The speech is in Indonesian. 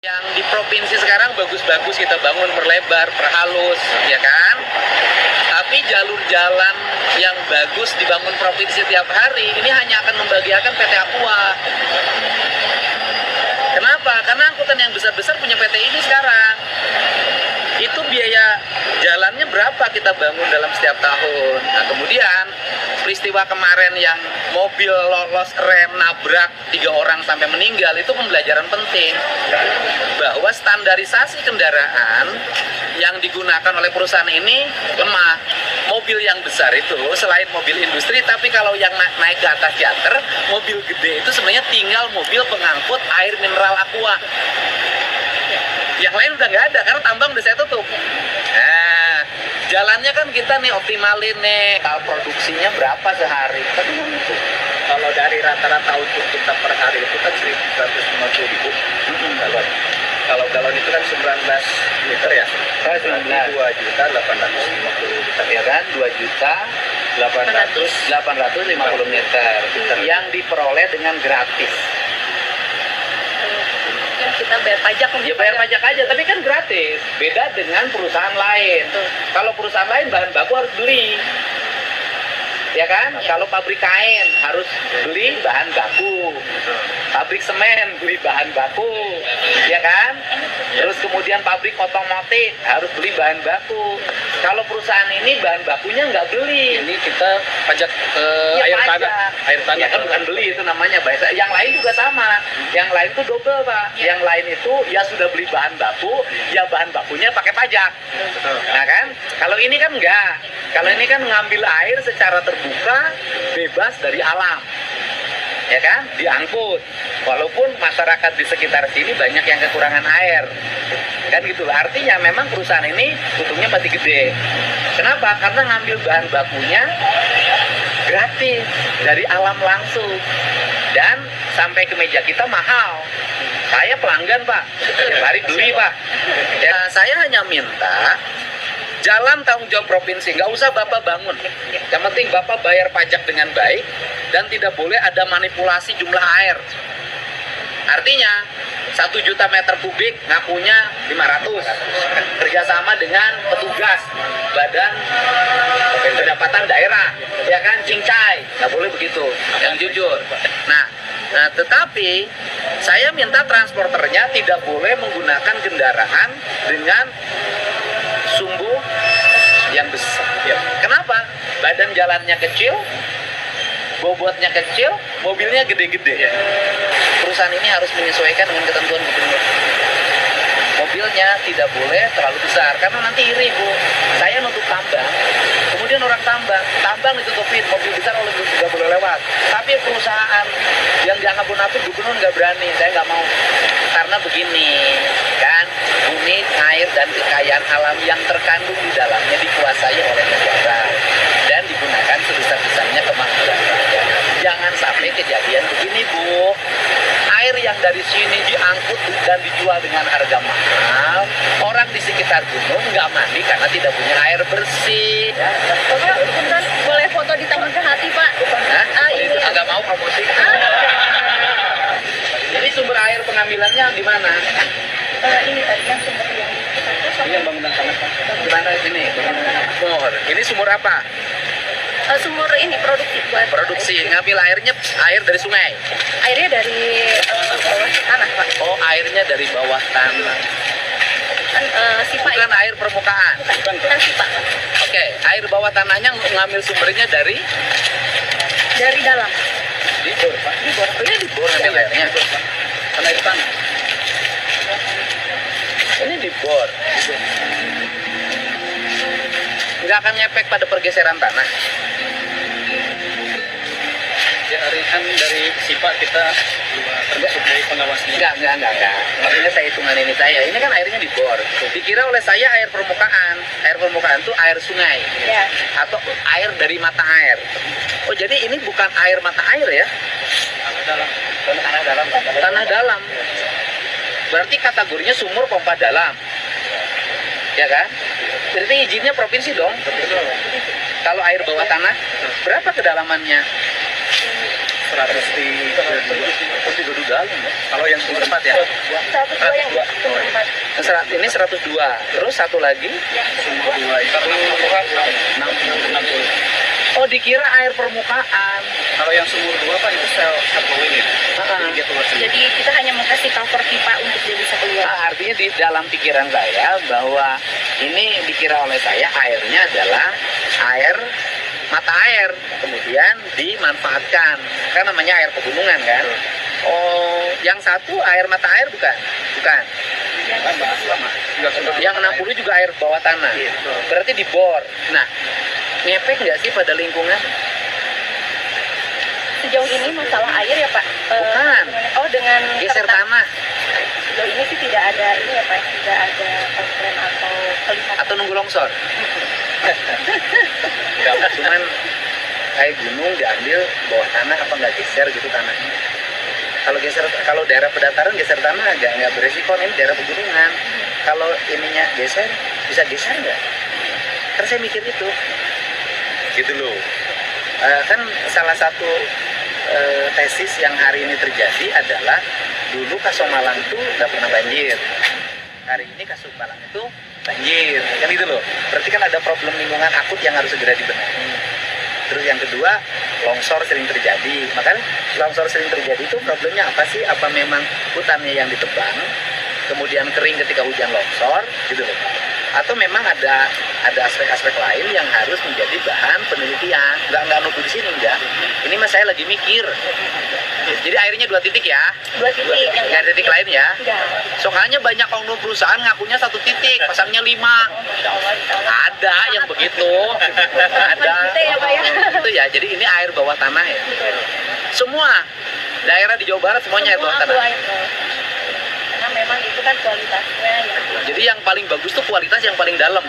Yang di provinsi sekarang bagus-bagus kita bangun, perlebar, perhalus, ya kan? Tapi jalur jalan yang bagus dibangun provinsi tiap hari, ini hanya akan membahagiakan PT Aqua. Kenapa? Karena angkutan yang besar-besar punya PT ini sekarang. Itu biaya jalannya berapa kita bangun dalam setiap tahun. Nah, kemudian peristiwa kemarin yang mobil lolos rem, nabrak 3 orang sampai meninggal, itu pembelajaran penting bahwa standarisasi kendaraan yang digunakan oleh perusahaan ini lemah. Mobil yang besar itu selain mobil industri, tapi kalau yang naik ke atas charter, mobil gede itu sebenarnya tinggal mobil pengangkut air mineral Aqua. Yang lain udah nggak ada karena tambang udah saya tutup. Nah, jalannya kan kita nih optimalin nih. Kalau produksinya berapa sehari? Tapi kan itu. Kalau dari rata-rata untuk kita per hari itu kan 1.150.000 galon. Kalau galon itu kan 19 liter ya. Saya 19. 2.850.000 liter Ya kan? 2.850 meter yang diperoleh dengan gratis. Yang kita bayar pajak Ya bayar pajak aja, tapi kan gratis. Beda dengan perusahaan lain. Kalau perusahaan lain bahan baku harus beli. Ya kan? Kalau pabrik kain harus beli bahan baku. Pabrik semen beli bahan baku. Ya kan? Terus kemudian pabrik otomotif harus beli bahan baku. Kalau perusahaan ini bahan bakunya nggak beli. Ini kita pajak Ya, air pajak. tanah. Air tanah Ya kan bukan beli, itu namanya bahasa. Yang lain juga sama. Yang lain itu double, Pak. Yang lain itu ya sudah beli bahan baku, ya bahan bakunya pakai pajak. Nah kan? Kalau ini kan enggak. Kalau ini kan ngambil air secara terbuka, bebas dari alam. Ya kan? Diangkut. Walaupun masyarakat di sekitar sini banyak yang kekurangan air. Kan gitu. Artinya memang perusahaan ini untungnya pasti gede. Kenapa? Karena ngambil bahan bakunya gratis dari alam langsung. Dan sampai ke meja kita mahal. Saya pelanggan, Pak. Setiap hari beli, Pak. Ya, saya hanya minta jalan tanggung jawab provinsi, nggak usah Bapak bangun. Yang penting Bapak bayar pajak dengan baik dan tidak boleh ada manipulasi jumlah air. Artinya 1 juta meter kubik ngakunya 500. Kerjasama dengan petugas Badan Pendapatan Daerah, ya kan, cincai, nggak boleh begitu, yang jujur. Nah, tetapi saya minta transporternya tidak boleh menggunakan kendaraan dengan sumbu yang besar. Ya. Kenapa? Badan jalannya kecil, bobotnya kecil, mobilnya gede-gede. Ya. Perusahaan ini harus menyesuaikan dengan ketentuan gubernur. Mobilnya tidak boleh terlalu besar, karena nanti iri, Bu. Saya nutup tambang, kemudian orang tambang ditutupin, mobil besar nggak boleh lewat. Tapi perusahaan yang dianggap munafik, gubernur nggak berani, saya nggak mau. Karena begini, kan, bumi, air, dan kekayaan alam yang terkandung di dalamnya dikuasai oleh negara dan digunakan sebesar-besarnya kemakmuran rakyat. Jangan sampai kejadian begini, Bu. Air yang dari sini diangkut dan dijual dengan harga mahal, orang di sekitar gunung nggak mandi karena tidak punya air bersih. Bapak, beneran boleh foto di Taman Kehati, Pak? Nah, itu Ini. nggak mau promosi. Jadi sumber air pengambilannya di mana? Ini tadi kan sumber yang ini yang bangunan sana Pak. Di mana sini? Sumur. Ini sumur apa? sumur ini produksi buat Produksi. Ngambil airnya air dari sungai. airnya dari bawah tanah, Pak. Oh, airnya dari bawah tanah. Kan Sipa Bukan air permukaan. bukan Sipa, Pak. Oke, air bawah tanahnya ngambil sumbernya dari Dari dalam. di bor, Pak. Di bor. Oh, iya, di bor ngambil airnya. Karena air tanah. Ini di bor. Nggak akan ngefek pada pergeseran tanah. Ya, hari kan dari SIPA kita termasuk dari pengawasnya. Enggak. Maksudnya saya hitungan ini saya. Ini kan airnya di bor. Dikira oleh saya air permukaan. Air permukaan itu air sungai. Ya. Atau air dari mata air. Oh, jadi ini bukan air mata air ya? Tanah dalam. Tanah dalam. Berarti kategorinya sumur pompa dalam. Ya kan? Berarti izinnya provinsi dong. Kalau air bawah tanah, berapa kedalamannya? 132 dalam ya. Kalau yang sumber 4 ya. 102 yang sumber 4. Ini 102. Terus satu lagi. Sumber 2 itu 60. Oh, dikira air permukaan. Kalau yang sumur 2 Pak itu sel flowing ya. Jadi dia keluar sendiri. Jadi kita hanya mau kasih cover pipa untuk dia bisa keluar. Nah, artinya di dalam pikiran saya bahwa ini dikira oleh saya airnya adalah air mata air, kemudian dimanfaatkan. Kan namanya air pegunungan kan. Oh, yang satu air mata air bukan? Bukan. Yang 60 juga air bawah tanah. Berarti dibor. Nah, ngepek nggak sih pada lingkungan? Sejauh ini masalah air ya Pak? Bukan. Oh, dengan Geser kertas. tanah Sejauh ini sih tidak ada ini ya Pak, tidak ada komplain atau kelihatan. atau nunggu longsor? Cuman kayak gunung diambil bawah tanah apa nggak geser gitu tanahnya? Kalau daerah pedataran geser tanah nggak beresiko. Ini daerah pegunungan. Kalau ininya geser, bisa geser nggak? Karena saya mikir itu, gitu loh. Kan salah satu tesis yang hari ini terjadi adalah dulu Kasomalang itu nggak pernah banjir. Hari ini Kasomalang itu banjir, kan gitu loh. Berarti kan ada problem lingkungan akut yang harus segera dibenahi. Terus yang kedua, longsor sering terjadi. Makanya longsor sering terjadi itu problemnya apa sih? Apa memang hutannya yang ditebang, kemudian kering ketika hujan longsor, gitu loh. Atau memang ada aspek-aspek lain yang harus menjadi bahan penelitian. Nggak nuduh di sini, enggak. Ini mas saya lagi mikir. Jadi airnya 2 titik ya. 2 titik. Nggak ada titik lain ya. Enggak. Soalnya banyak oknum perusahaan ngakunya 1 titik, pasangnya 5. Insya Allah, insya Allah. Ada yang begitu. Ada. Gitu ya, Pak, ya? Itu ya. Jadi ini air bawah tanah ya. Semua daerah di Jawa Barat semuanya air bawah Semua tanah. air bawah. Karena memang itu kan kualitasnya ya. Jadi yang paling bagus tuh kualitas yang paling dalam.